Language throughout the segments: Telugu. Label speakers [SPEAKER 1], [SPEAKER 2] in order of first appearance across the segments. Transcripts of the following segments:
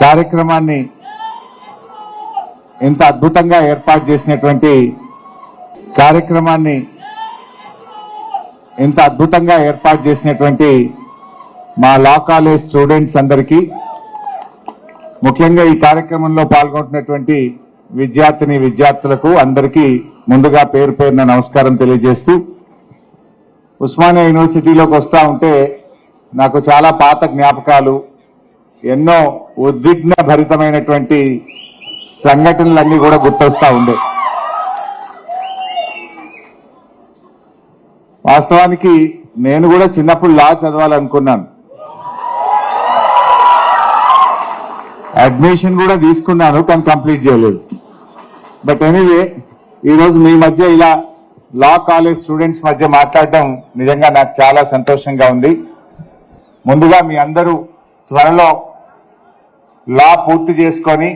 [SPEAKER 1] కార్యక్రమాన్ని ఇంత అద్భుతంగా ఏర్పాటు చేసినటువంటి మా లా కాలేజ్ స్టూడెంట్స్ అందరికీ, ముఖ్యంగా ఈ కార్యక్రమంలో పాల్గొంటున్నటువంటి విద్యార్థులకు అందరికీ ముందుగా పేరు పేరున నమస్కారం తెలియజేస్తూ, ఉస్మానియా యూనివర్సిటీలోకి వస్తూ ఉంటే నాకు చాలా పాత జ్ఞాపకాలు, ఎన్నో ఉద్విగ్న భరితమైనటువంటి సంఘటనలన్నీ కూడా గుర్తొస్తా ఉండే. వాస్తవానికి నేను కూడా చిన్నప్పుడు లా చదవాలనుకున్నాను, అడ్మిషన్ కూడా తీసుకున్నాను, కానీ కంప్లీట్ చేయలేదు. బట్ ఎనీవే, ఈరోజు మీ మధ్య ఇలా లా కాలేజ్ స్టూడెంట్స్ మధ్య మాట్లాడడం నిజంగా నాకు చాలా సంతోషంగా ఉంది. ముందుగా మీ అందరూ త్వరలో లా పూర్తి చేసుకొని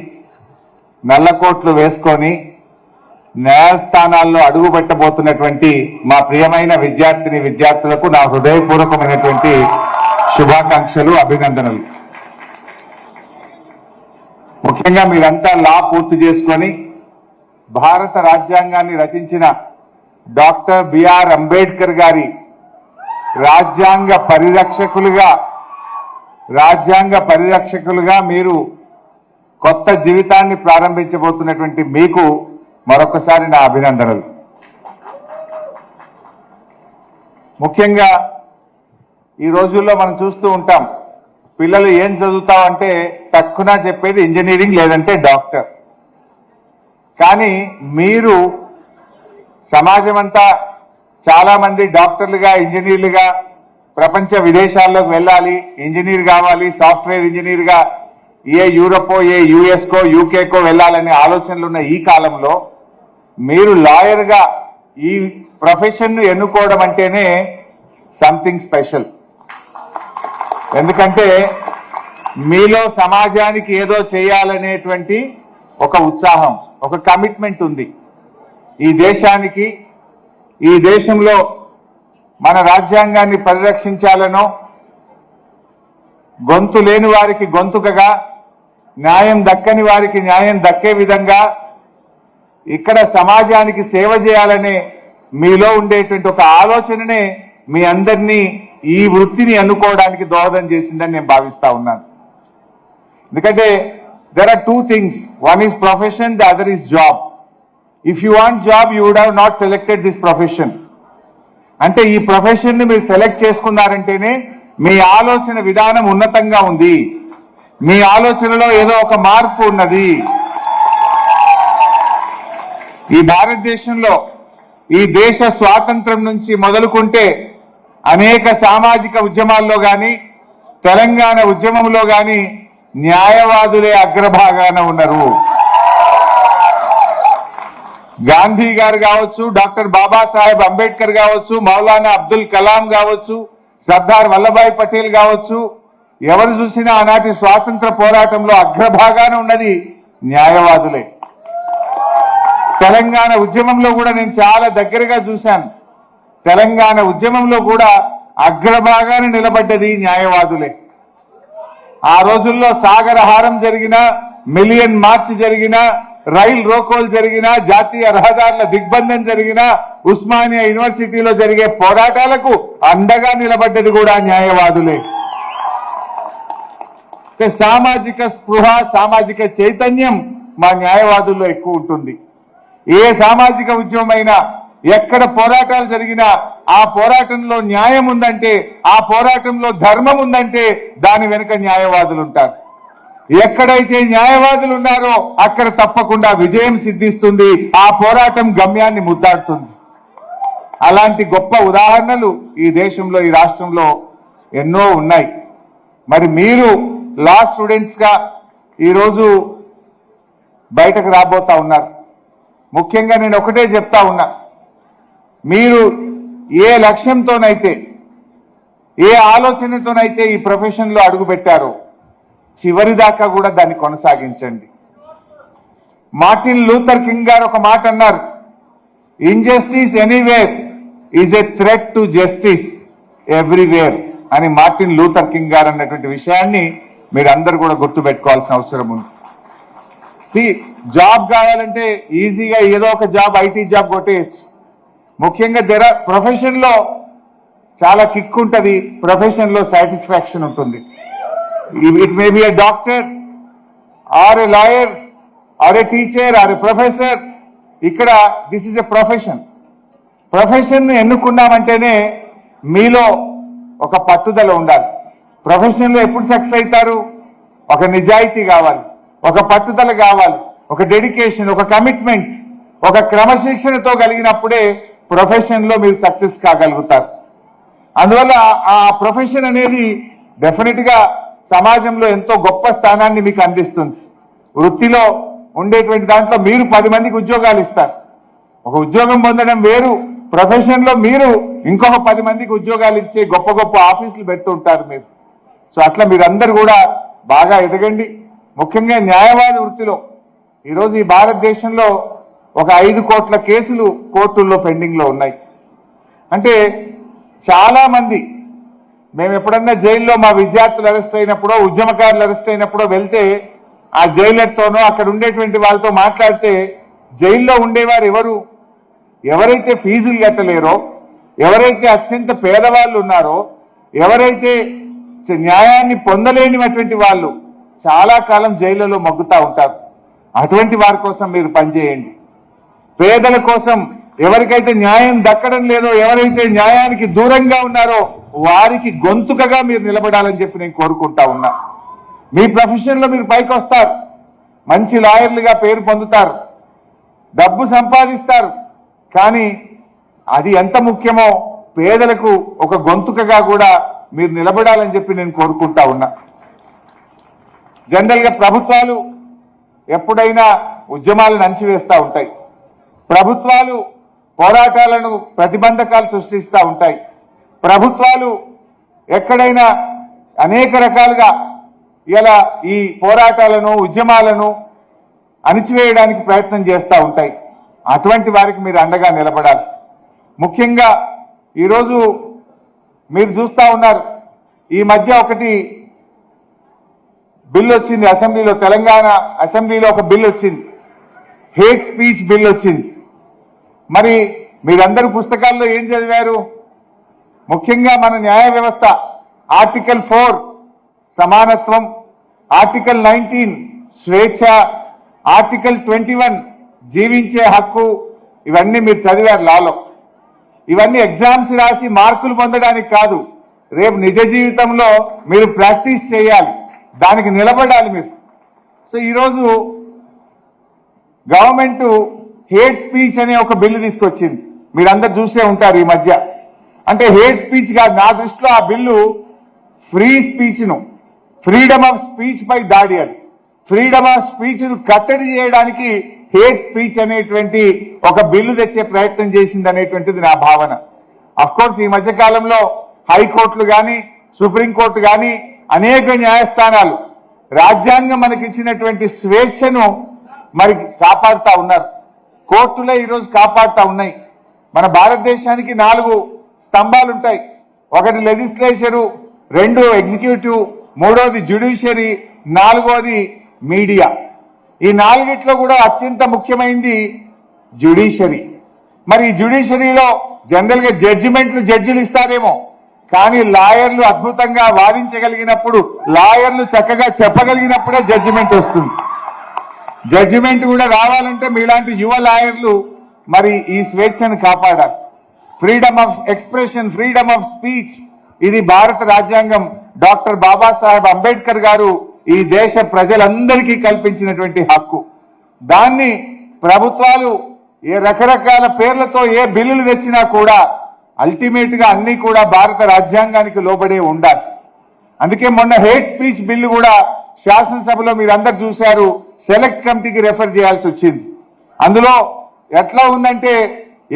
[SPEAKER 1] నల్లకోట్లు వేసుకొని న్యాయస్థానాల్లో అడుగు పెట్టబోతున్నటువంటి మా ప్రియమైన విద్యార్థులకు నా హృదయపూర్వకమైనటువంటి శుభాకాంక్షలు, అభినందనలు. ముఖ్యంగా మీరంతా లా పూర్తి చేసుకొని భారత రాజ్యాంగాన్ని రచించిన డాక్టర్ బిఆర్ అంబేద్కర్ గారి రాజ్యాంగ పరిరక్షకులుగా మీరు కొత్త జీవితాన్ని ప్రారంభించబోతున్నటువంటి మీకు మరొకసారి నా అభినందనలు. ముఖ్యంగా ఈ రోజుల్లో మనం చూస్తూ ఉంటాం, పిల్లలు ఏం చదువుతామంటే తక్కువ చెప్పేది ఇంజనీరింగ్ లేదంటే డాక్టర్. కానీ మీరు సమాజం అంతా చాలా మంది డాక్టర్లుగా, ఇంజనీర్లుగా ప్రపంచ విదేశాల్లోకి వెళ్ళాలి, ఇంజనీర్ కావాలి, సాఫ్ట్వేర్ ఇంజనీర్గా ఏ యూరోపో, ఏ యుఎస్కో, యూకేకో వెళ్ళాలనే ఆలోచనలు ఉన్న ఈ కాలంలో మీరు లాయర్గా ఈ ప్రొఫెషన్ను ఎన్నుకోవడం అంటేనే సంథింగ్ స్పెషల్. ఎందుకంటే మీలో సమాజానికి ఏదో చేయాలనేటువంటి ఒక ఉత్సాహం, ఒక కమిట్మెంట్ ఉంది. ఈ దేశానికి, ఈ దేశంలో మన రాజ్యాంగాన్ని పరిరక్షించాలనో, గొంతు లేని వారికి గొంతుకగా, న్యాయం దక్కని వారికి న్యాయం దక్కే విధంగా ఇక్కడ సమాజానికి సేవ చేయాలనే మీలో ఉండేటువంటి ఒక ఆలోచననే మీ అందరినీ ఈ వృత్తిని ఎన్నుకోవడానికి దోహదం చేసిందని నేను భావిస్తా ఉన్నాను. ఎందుకంటే there are two things, one is profession, the other is job. If you want job, you would have not selected this profession. అంటే ఈ ప్రొఫెషన్ ని మీరు సెలెక్ట్ చేసుకున్నారంటేనే మీ ఆలోచన విధానం ఉన్నతంగా ఉంది, మీ ఆలోచనలో ఏదో ఒక మార్పు ఉన్నది. ఈ భారతదేశంలో ఈ దేశ స్వాతంత్రం నుంచి మొదలుకుంటే అనేక సామాజిక ఉద్యమాల్లో కానీ, తెలంగాణ ఉద్యమంలో కానీ న్యాయవాదులే అగ్రభాగాన ఉన్నారు. గాంధీ గారు కావచ్చు, డాక్టర్ బాబాసాహెబ్ అంబేద్కర్ కావచ్చు, మౌలానా అబ్దుల్ కలాం కావచ్చు, సర్దార్ వల్లభాయ్ పటేల్ కావచ్చు, ఎవరు చూసినా ఆనాటి స్వాతంత్ర పోరాటంలో అగ్రభాగాన ఉన్నది న్యాయవాదులే. తెలంగాణ ఉద్యమంలో కూడా నేను చాలా దగ్గరగా చూశాను. తెలంగాణ ఉద్యమంలో కూడా అగ్రభాగాన నిలబడ్డది న్యాయవాదులే. ఆ రోజుల్లో సాగరహారం జరిగినా, మిలియన్ మార్చ్ జరిగినా, రైల్ రోకోలు జరిగినా, జాతీయ రహదారుల దిగ్బంధం జరిగినా, ఉస్మానియా యూనివర్సిటీలో జరిగే పోరాటాలకు అండగా నిలబడ్డది కూడా న్యాయవాదులే. సామాజిక స్పృహ, సామాజిక చైతన్యం మా న్యాయవాదుల్లో ఎక్కువ ఉంటుంది. ఏ సామాజిక ఉద్యమమైనా, ఎక్కడ పోరాటాలు జరిగినా ఆ పోరాటంలో న్యాయం ఉందంటే, ఆ పోరాటంలో ధర్మం ఉందంటే దాని వెనుక న్యాయవాదులు ఉంటారు. ఎక్కడైతే న్యాయవాదులు ఉన్నారో అక్కడ తప్పకుండా విజయం సిద్ధిస్తుంది, ఆ పోరాటం గమ్యాన్ని ముద్దాడుతుంది. అలాంటి గొప్ప ఉదాహరణలు ఈ దేశంలో, ఈ రాష్ట్రంలో ఎన్నో ఉన్నాయి. మరి మీరు లా స్టూడెంట్స్ గా ఈరోజు బయటకు రాబోతా ఉన్నారు. ముఖ్యంగా నేను ఒకటే చెప్తా ఉన్నా, మీరు ఏ లక్ష్యంతోనైతే, ఏ ఆలోచనతోనైతే ఈ ప్రొఫెషన్లో అడుగు పెట్టారో చివరి దాకా కూడా దాన్ని కొనసాగించండి. మార్టిన్ లూథర్ కింగ్ గారు ఒక మాట అన్నారు, injustice anywhere is a threat to justice everywhere అని మార్టిన్ లూథర్ కింగ్ గారు అన్నటువంటి విషయాన్ని మీరందరూ కూడా గుర్తుపెట్టుకోవాల్సిన అవసరం ఉంది. జాబ్ కావాలంటే ఈజీగా ఏదో ఒక జాబ్, ఐటీ జాబ్ కొట్టేయచ్చు. ముఖ్యంగా ప్రొఫెషన్ లో చాలా కిక్ ఉంటుంది, ప్రొఫెషన్ లో సాటిస్ఫాక్షన్ ఉంటుంది. It may be a doctor or a lawyer or a teacher or a professor. ఇక్కడ this is a profession. Profession ని ఎన్నుకున్నామంటేనే మీలో ఒక పట్టుదల ఉండాలి. ప్రొఫెషన్ లో ఎప్పుడు సక్సెస్ అవుతారు? ఒక నిజాయితీ కావాలి, ఒక పట్టుదల కావాలి, ఒక డెడికేషన్, ఒక కమిట్మెంట్, ఒక క్రమశిక్షణతో కలిగినప్పుడే ప్రొఫెషన్ లో మీరు సక్సెస్ కాగలుగుతారు. అందువల్ల ఆ ప్రొఫెషన్ అనేది డెఫినెట్ గా సమాజంలో ఎంతో గొప్ప స్థానాన్ని మీకు అందిస్తుంది. వృత్తిలో ఉండేటువంటి దాంట్లో మీరు 10 మందికి ఉద్యోగాలు ఇస్తారు. ఒక ఉద్యోగం పొందడం వేరు, ప్రొఫెషన్ లో మీరు ఇంకొక 10 మందికి ఉద్యోగాలు ఇచ్చే గొప్ప గొప్ప ఆఫీసులు పెడుతుంటారు మీరు. సో అట్లా మీరందరూ కూడా బాగా ఎదగండి. ముఖ్యంగా న్యాయవాద వృత్తిలో ఈరోజు ఈ భారతదేశంలో ఒక 5 కోట్ల కేసులు కోర్టుల్లో పెండింగ్ లో ఉన్నాయి. అంటే చాలా మంది, మేము ఎప్పుడన్నా జైల్లో మా విద్యార్థులు అరెస్ట్ అయినప్పుడో, ఉద్యమకారులు అరెస్ట్ అయినప్పుడో వెళ్తే ఆ జైలర్తోనో అక్కడ ఉండేటువంటి వాళ్ళతో మాట్లాడితే జైల్లో ఉండేవారు ఎవరైతే ఫీజులు కట్టలేరో, ఎవరైతే అత్యంత పేదవాళ్ళు ఉన్నారో, ఎవరైతే న్యాయాన్ని పొందలేనిటువంటి వాళ్ళు చాలా కాలం జైళ్లలో మగ్గుతా ఉంటారు. అటువంటి వారి కోసం మీరు పనిచేయండి. పేదల కోసం, ఎవరికైతే న్యాయం దక్కడం లేదో, ఎవరైతే న్యాయానికి దూరంగా ఉన్నారో వారికి గొంతుకగా మీరు నిలబడాలని చెప్పి నేను కోరుకుంటా ఉన్నా. మీ ప్రొఫెషన్ లో మీరు పైకి వస్తారు, మంచి లాయర్లుగా పేరు పొందుతారు, డబ్బు సంపాదిస్తారు. కానీ అది ఎంత ముఖ్యమో పేదలకు ఒక గొంతుకగా కూడా మీరు నిలబడాలని చెప్పి నేను కోరుకుంటా ఉన్నా. జనరల్ గా ప్రభుత్వాలు ఎప్పుడైనా ఉద్యమాలను అణచివేస్తూ ఉంటాయి. ప్రభుత్వాలు పోరాటాలను, ప్రతిబంధకాలు సృష్టిస్తూ ఉంటాయి. ప్రభుత్వాలు ఎక్కడైనా అనేక రకాలుగా ఇలా ఈ పోరాటాలను, ఉద్యమాలను అణిచివేయడానికి ప్రయత్నం చేస్తూ ఉంటాయి. అటువంటి వారికి మీరు అండగా నిలబడాలి. ముఖ్యంగా ఈరోజు మీరు చూస్తూ ఉన్నారు, ఈ మధ్య ఒకటి బిల్ వచ్చింది అసెంబ్లీలో, తెలంగాణ అసెంబ్లీలో ఒక బిల్ వచ్చింది, హేట్ స్పీచ్ బిల్ వచ్చింది. మరి మీరందరూ పుస్తకాల్లో ఏం చదివారు? ముఖ్యంగా మన న్యాయ వ్యవస్థ ఆర్టికల్ 4 సమానత్వం, ఆర్టికల్ 19 స్వేచ్ఛ, ఆర్టికల్ 21 జీవించే హక్కు, ఇవన్నీ మీరు చదివారు లాలో. ఇవన్నీ ఎగ్జామ్స్ రాసి మార్కులు పొందడానికి కాదు, రేపు నిజ జీవితంలో మీరు ప్రాక్టీస్ చేయాలి, దానికి నిలబడాలి మీరు. సో ఈరోజు గవర్నమెంట్ హేట్ స్పీచ్ అనే ఒక బిల్లు తీసుకొచ్చింది, మీరందరూ చూసే ఉంటారు ఈ మధ్య. అంటే హేట్ స్పీచ్ కాదు, నా దృష్టిలో ఆ బిల్లు ఫ్రీ స్పీచ్ ను, ఫ్రీడమ్ ఆఫ్ స్పీచ్ పై దాడి. అది ఫ్రీడమ్ ఆఫ్ స్పీచ్ ను కట్టడి చేయడానికి హేట్ స్పీచ్ అనేటువంటి ఒక బిల్లు తెచ్చే ప్రయత్నం చేసింది అనేటువంటిది నా భావన. అఫ్ కోర్స్ ఈ మధ్య కాలంలో హైకోర్టులు కానీ, సుప్రీంకోర్టు కానీ అనేక న్యాయస్థానాలు రాజ్యాంగం మనకి ఇచ్చినటువంటి స్వేచ్ఛను మరి కాపాడుతా ఉన్నారు. కోర్టులే ఈరోజు కాపాడుతా ఉన్నాయి. మన భారతదేశానికి 4 స్తంభాలు ఉంటాయి. ఒకటి లెజిస్లేచరు, 2 ఎగ్జిక్యూటివ్, 3వది జ్యుడిషియరీ, 4వది మీడియా. ఈ 4గిట్లో కూడా అత్యంత ముఖ్యమైనది జ్యుడిషియరీ. మరి ఈ జ్యుడిషియరీలో జనరల్ గా జడ్జిమెంట్లు జడ్జిలు ఇస్తారేమో, కానీ లాయర్లు అద్భుతంగా వాదించగలిగినప్పుడు, లాయర్లు చక్కగా చెప్పగలిగినప్పుడే జడ్జిమెంట్ వస్తుంది. జడ్జిమెంట్ కూడా రావాలంటే మీలాంటి యువ లాయర్లు మరి ఈ స్వేచ్ఛను కాపాడాలి. Freedom of expression, freedom of speech, ఇది భారత రాజ్యాంగం డాక్టర్ బాబాసాహెబ్ అంబేద్కర్ గారు ఈ దేశ ప్రజలందరికీ కల్పించినటువంటి హక్కు. దాన్ని ప్రభుత్వాలు ఏ రకరకాల పేర్లతో ఏ బిల్లులు తెచ్చినా కూడా అల్టిమేట్ గా అన్ని కూడా భారత రాజ్యాంగానికి లోబడే ఉండాలి. అందుకే మొన్న హేట్ స్పీచ్ బిల్లు కూడా శాసనసభలో మీరందరూ చూశారు, సెలెక్ట్ కమిటీకి రెఫర్ చేయాల్సి వచ్చింది. అందులో ఎట్లా ఉందంటే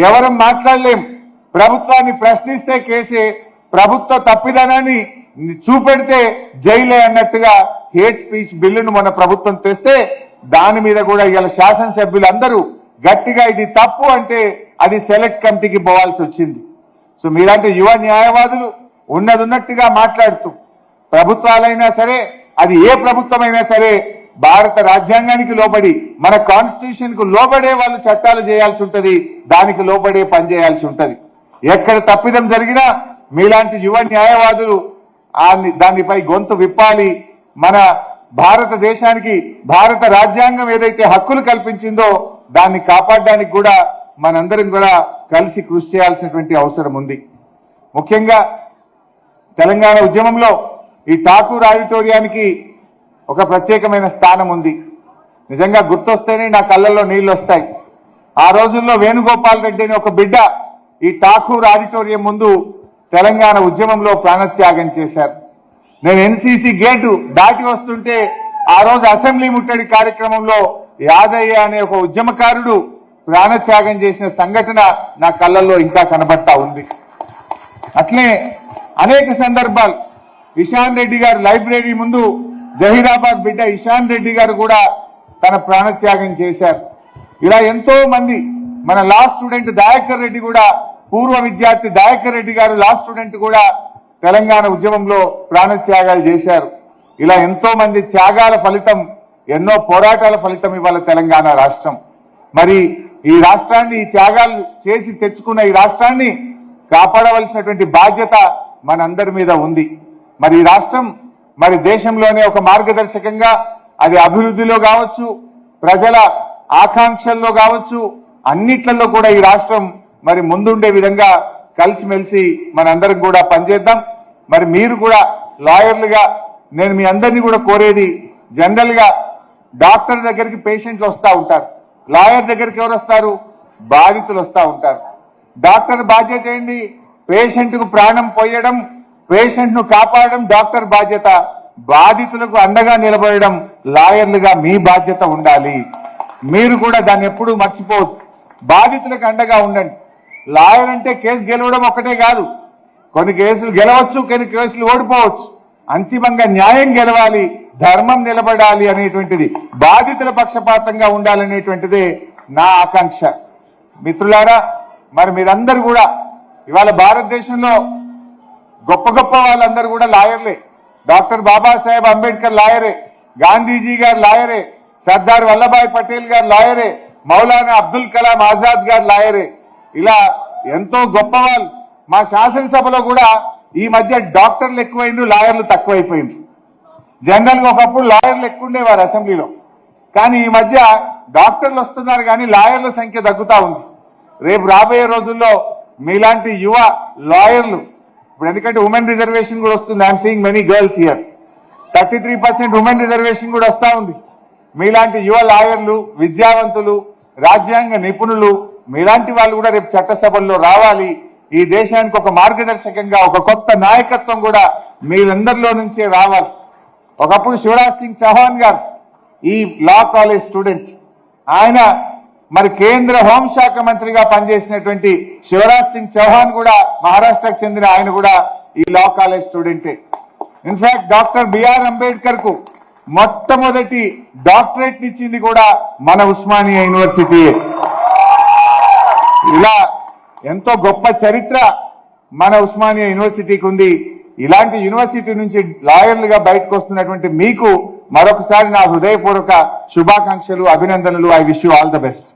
[SPEAKER 1] ఎవరం మాట్లాడలేం, ప్రభుత్వాన్ని ప్రశ్నిస్తే కేసే, ప్రభుత్వ తప్పిదనాన్ని చూపెడితే జైలే అన్నట్టుగా హేట్ స్పీచ్ బిల్లును మన ప్రభుత్వం తెస్తే దాని మీద కూడా ఇవాళ శాసనసభ్యులు అందరూ గట్టిగా ఇది తప్పు అంటే అది సెలెక్ట్ కమిటీకి పోవాల్సి వచ్చింది. సో మీలాంటి యువ న్యాయవాదులు ఉన్నట్టుగా మాట్లాడుతూ ప్రభుత్వాలైనా సరే అది ఏ ప్రభుత్వమైనా సరే భారత రాజ్యాంగానికి లోబడి మన కాన్స్టిట్యూషన్ కు లోబడే వాళ్ళు చట్టాలు చేయాల్సి ఉంటది, దానికి లోబడే పనిచేయాల్సి ఉంటది. ఎక్కడ తప్పిదం జరిగినా మీలాంటి యువ న్యాయవాదులు దానిపై గొంతు విప్పాలి. మన భారతదేశానికి భారత రాజ్యాంగం ఏదైతే హక్కులు కల్పించిందో దాన్ని కాపాడడానికి కూడా మనందరం కూడా కలిసి కృషి చేయాల్సినటువంటి అవసరం ఉంది. ముఖ్యంగా తెలంగాణ ఉద్యమంలో ఈ ఠాకూర్ ఆడిటోరియానికి ఒక ప్రత్యేకమైన స్థానం ఉంది. నిజంగా గుర్తొస్తేనే నా కళ్ళల్లో నీళ్లు వస్తాయి. ఆ రోజుల్లో వేణుగోపాల్ రెడ్డి అని ఒక బిడ్డ ఈ ఠాకూర్ ఆడిటోరియం ముందు తెలంగాణ ఉద్యమంలో ప్రాణత్యాగం చేశారు. నేను ఎన్సీసీ గేటు దాటి వస్తుంటే ఆ రోజు అసెంబ్లీ ముట్టడి కార్యక్రమంలో యాదయ్య అనే ఒక ఉద్యమకారుడు ప్రాణత్యాగం చేసిన సంఘటన నా కళ్ళల్లో ఇంకా కనబడతా ఉంది. అట్లే అనేక సందర్భాలు ఇషాన్ రెడ్డి గారు లైబ్రరీ ముందు జహీరాబాద్ బిడ్డ ఇషాన్ రెడ్డి గారు కూడా తన ప్రాణత్యాగం చేశారు. ఇలా ఎంతో మంది, మన లా స్టూడెంట్ దయాకర్ రెడ్డి కూడా, పూర్వ విద్యార్థి దయాకర్ రెడ్డి గారు లా స్టూడెంట్ కూడా తెలంగాణ ఉద్యమంలో ప్రాణత్యాగాలు చేశారు. ఇలా ఎంతో మంది త్యాగాల ఫలితం, ఎన్నో పోరాటాల ఫలితం ఇవాళ తెలంగాణ రాష్ట్రం. మరి ఈ రాష్ట్రాన్ని, ఈ త్యాగాలు చేసి తెచ్చుకున్న ఈ రాష్ట్రాన్ని కాపాడవలసినటువంటి బాధ్యత మనందరి మీద ఉంది. మరి ఈ రాష్ట్రం మరి దేశంలోనే ఒక మార్గదర్శకంగా, అది అభివృద్ధిలో కావచ్చు, ప్రజల ఆకాంక్షల్లో కావచ్చు, అన్నిట్లలో కూడా ఈ రాష్ట్రం మరి ముందుండే విధంగా కలిసిమెలిసి మనందరం కూడా పనిచేద్దాం. మరి మీరు కూడా లాయర్లుగా నేను మీ అందరినీ కూడా కోరేది, జనరల్ గా డాక్టర్ దగ్గరికి పేషెంట్లు వస్తూ ఉంటారు, లాయర్ దగ్గరికి ఎవరు వస్తారు? బాధితులు వస్తూ ఉంటారు. డాక్టర్ బాధ్యత ఏంటి? పేషెంట్ కు ప్రాణం పోయడం, పేషెంట్ ను కాపాడడం డాక్టర్ బాధ్యత. బాధితులకు అండగా నిలబడడం లాయర్లుగా మీ బాధ్యత ఉండాలి. మీరు కూడా దాన్ని ఎప్పుడూ మర్చిపోవద్దు. బాధితులకు అండగా ఉండండి. లాయర్ అంటే కేసు గెలవడం ఒక్కటే కాదు, కొన్ని కేసులు గెలవచ్చు, కొన్ని కేసులు ఓడిపోవచ్చు. అంతిమంగా న్యాయం గెలవాలి, ధర్మం నిలబడాలి అనేటువంటిది, బాధితుల పక్షపాతంగా ఉండాలనేటువంటిదే నా ఆకాంక్ష. మిత్రులారా, మరి మీరందరూ కూడా ఇవాళ భారతదేశంలో గొప్ప గొప్ప వాళ్ళందరూ కూడా లాయర్లే. డాక్టర్ బాబాసాహెబ్ అంబేద్కర్ లాయరే, గాంధీజీ గారు లాయరే, సర్దార్ వల్లభాయ్ పటేల్ గారు లాయరే, మౌలానా అబ్దుల్ కలాం ఆజాద్ గారు లాయరే. ఇలా ఎంతో గొప్ప వాళ్ళు. మా శాసనసభలో కూడా ఈ మధ్య డాక్టర్లు ఎక్కువైండ్రు, లాయర్లు తక్కువైపోయిండ్రు. జనరల్ గా ఒకప్పుడు లాయర్లు ఎక్కువ ఉండేవారు అసెంబ్లీలో, కానీ ఈ మధ్య డాక్టర్లు వస్తున్నారు కానీ లాయర్ల సంఖ్య తగ్గుతా ఉంది. రేపు రాబోయే రోజుల్లో మీలాంటి యువ లాయర్లు, ఇప్పుడు ఎందుకంటే ఉమెన్ రిజర్వేషన్ కూడా వస్తుంది, I'm seeing many girls here, 33% women reservation కూడా వస్తా ఉంది. మీలాంటి యువ లాయర్లు, విద్యావంతులు, రాజ్యాంగ నిపుణులు, మీలాంటి వాళ్ళు కూడా రేపు చట్టసభల్లో రావాలి. ఈ దేశానికి ఒక మార్గదర్శకంగా ఒక కొత్త నాయకత్వం కూడా మీరందరిలో నుంచే రావాలి. ఒకప్పుడు శివరాజ్ సింగ్ చౌహాన్ గారు ఈ లా కాలేజ్ స్టూడెంట్, ఆయన మరి కేంద్ర హోంశాఖ మంత్రిగా పనిచేసినటువంటి శివరాజ్ సింగ్ చౌహాన్ కూడా మహారాష్ట్రకు చెందిన ఆయన కూడా ఈ లా కాలేజ్ స్టూడెంటే. ఇన్ఫాక్ట్ డాక్టర్ బిఆర్ అంబేద్కర్ కు మొట్టమొదటి డాక్టరేట్ ఇచ్చింది కూడా మన ఉస్మానియా యూనివర్సిటీయే. ఇలా ఎంతో గొప్ప చరిత్ర మన ఉస్మానియా యూనివర్సిటీకి ఉంది. ఇలాంటి యూనివర్సిటీ నుంచి లాయర్లుగా బయటకు వస్తున్నటువంటి మీకు మరొకసారి నా హృదయపూర్వక శుభాకాంక్షలు, అభినందనలు. I wish you all the best.